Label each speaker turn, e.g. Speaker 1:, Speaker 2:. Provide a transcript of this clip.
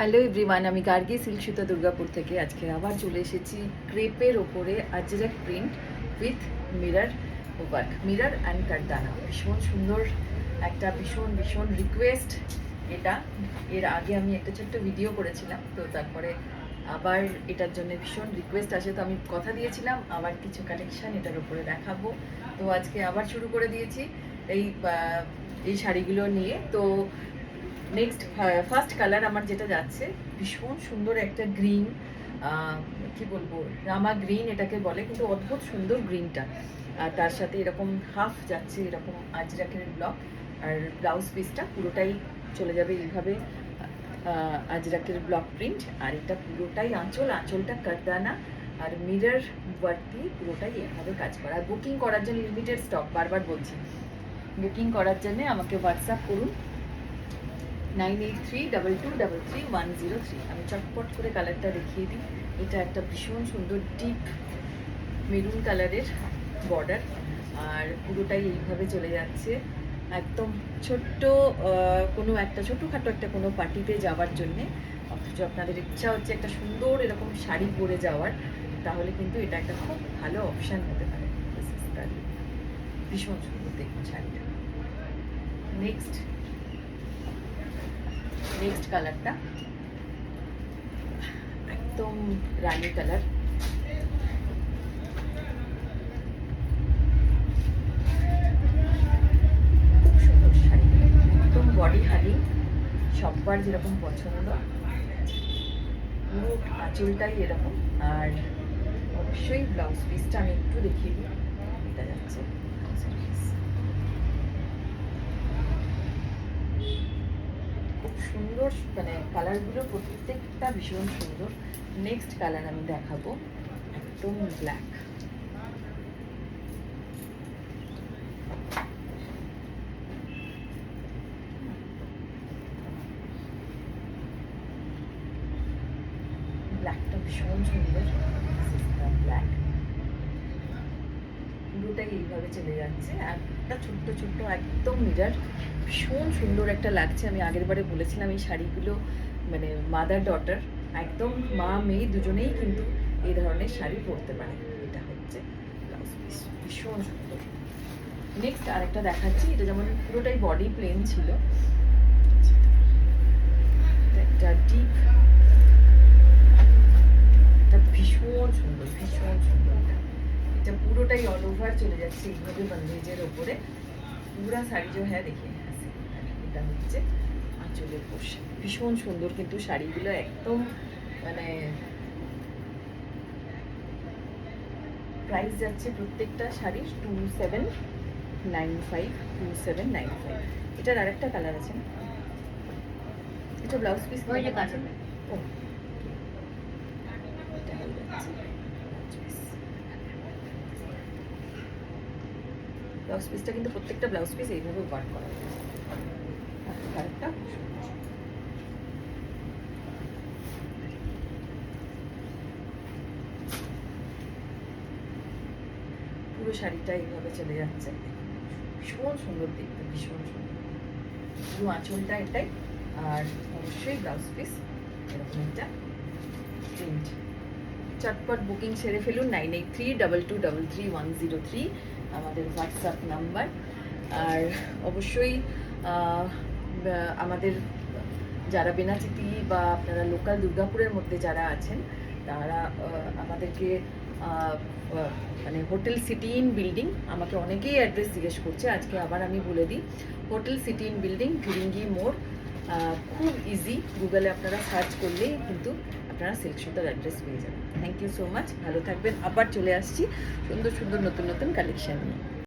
Speaker 1: Hello everyone, আমি Gargi silk সুতা দুর্গাপুর থেকে আজকে আবার চলে এসেছি ক্রেপের ওপরে ajrak print with mirror work, mirror and kardana. ভীষণ সুন্দর একটা ভীষণ ভীষণ রিকোয়েস্ট এটা। এর আগে আমি একটা ছোট্ট ভিডিও করেছিলাম, তো তারপরে আবার এটার জন্য ভীষণ রিকোয়েস্ট আসে, তো আমি কথা দিয়েছিলাম আবার কিছু কালেকশান এটার উপরে দেখাবো। তো আজকে আবার শুরু করে দিয়েছি এই শাড়িগুলো নিয়ে। তো নেক্সট ফার্স্ট কালার আমার যেটা যাচ্ছে ভীষণ সুন্দর একটা গ্রিন, কি বলবো, রামা গ্রিন এটাকে বলে, কিন্তু অদ্ভুত সুন্দর গ্রিনটা। আর তার সাথে এরকম হাফ যাচ্ছে এরকম আজরাকের ব্লক, আর ব্লাউজ পিসটা পুরোটাই চলে যাবে এইভাবে আজরাকের ব্লক প্রিন্ট। আর এটা পুরোটাই আঁচলটা কারদানা আর মিরর ওয়ার্ক দিয়ে পুরোটাই এভাবে কাজ করা। আর বুকিং করার জন্য লিমিটেড স্টক, বারবার বলছি, বুকিং করার জন্য আমাকে হোয়াটসঅ্যাপ করুন 9832233103। আমি চটপট করে কালারটা দেখিয়ে দিই। এটা একটা ভীষণ সুন্দর ডিপ মেরুন কালারের বর্ডার, আর পুরোটাই এইভাবে চলে যাচ্ছে একদম ছোট্ট কোনো একটা ছোটোখাটো একটা কোনো পার্টিতে যাওয়ার জন্যে। অথচ আপনাদের ইচ্ছা হচ্ছে একটা সুন্দর এরকম শাড়ি পরে যাওয়ার, তাহলে কিন্তু এটা একটা খুব ভালো অপশান হতে পারে। ভীষণ সুন্দর দেখুন শাড়িটা। নেক্সট কালারটা একদম রানী কালার, খুব সুন্দর শাড়ি, একদম বডি হাগিং, সববার যেরকম পছন্দ। পুরো আঁচলটাই এরকম, আর অবশ্যই ব্লাউজ পিসটা আমি একটু দেখিয়ে দিই। এটা যাচ্ছে খুব সুন্দর, মানে কালারগুলো প্রত্যেকটা ভীষণ সুন্দর। নেক্সট কালার আমি দেখাবো একদম ব্ল্যাক, ব্ল্যাকটা ভীষণ সুন্দর। ব্ল্যাক পুরোটাই এইভাবে চলে যাচ্ছে, একটা ছোট্ট ছোট্ট একদম মিরর, ভীষণ সুন্দর একটা লাগছে। আমি আগের বারে বলেছিলাম এই শাড়িগুলো মানে মাদার ডটার, একদম মা মেয়ে দুজনেই কিন্তু এই ধরনের শাড়ি পরতে পারে। এটা হচ্ছে ব্লাউজ পিস, ভীষণ সুন্দর। নেক্সট আরেকটা দেখাচ্ছি, এটা যেমন পুরোটাই বডি প্লেন ছিল, একটা ডিপ, এটা ভীষণ সুন্দর ভীষণ সুন্দর। এটা পুরোটাই অল ওভার চলে যাচ্ছে এইভাবে বন্ধেজের ওপরে। পুরা শাড়ি যে হ্যাঁ দেখে এটা হচ্ছে আঁচলের পোর্শন, ভীষণ সুন্দর কিন্তু শাড়িগুলো একদম, মানে প্রাইস যাচ্ছে প্রত্যেকটা শাড়ির 2795। এটার আরেকটা কালার আছে, এটা ব্লাউজ পিস হয়ে যাচ্ছে। ও এটা হয়ে যাচ্ছে ব্লাউজ পিসটা, কিন্তু প্রত্যেকটা ব্লাউজ পিস এইভাবে ওয়ার্ক করা হয়েছে। কালারটা পুরো শাড়িটা এইভাবে চলে যাচ্ছে, ভীষণ সুন্দর দেখতে, ভীষণ সুন্দর। পুরো আঁচলটা এটাই, আর অবশ্যই ব্লাউজ পিস এরকম একটা প্রিন্ট। চটপট বুকিং সেরে ফেলুন 9832233103 আমাদের হোয়াটসঅ্যাপ নাম্বার। আর অবশ্যই আমাদের যারা বেনাচিতি বা আপনারা লোকাল দুর্গাপুরের মধ্যে যারা আছেন, তারা আমাদেরকে মানে হোটেল সিটি ইন বিল্ডিং, আমাকে অনেকেই অ্যাড্রেস জিজ্ঞেস করছে, আজকে আবার আমি বলে দিই। হোটেল সিটি ইন বিল্ডিং, ফিরিঙ্গি মোড়, খুব ইজি, গুগলে আপনারা সার্চ করলেই কিন্তু আপনারা সিল্ক সুতার অ্যাড্রেস পেয়ে যাবেন। থ্যাংক ইউ সো মাচ, ভালো থাকবেন। আবার চলে আসছি সুন্দর সুন্দর নতুন নতুন কালেকশান নিয়ে।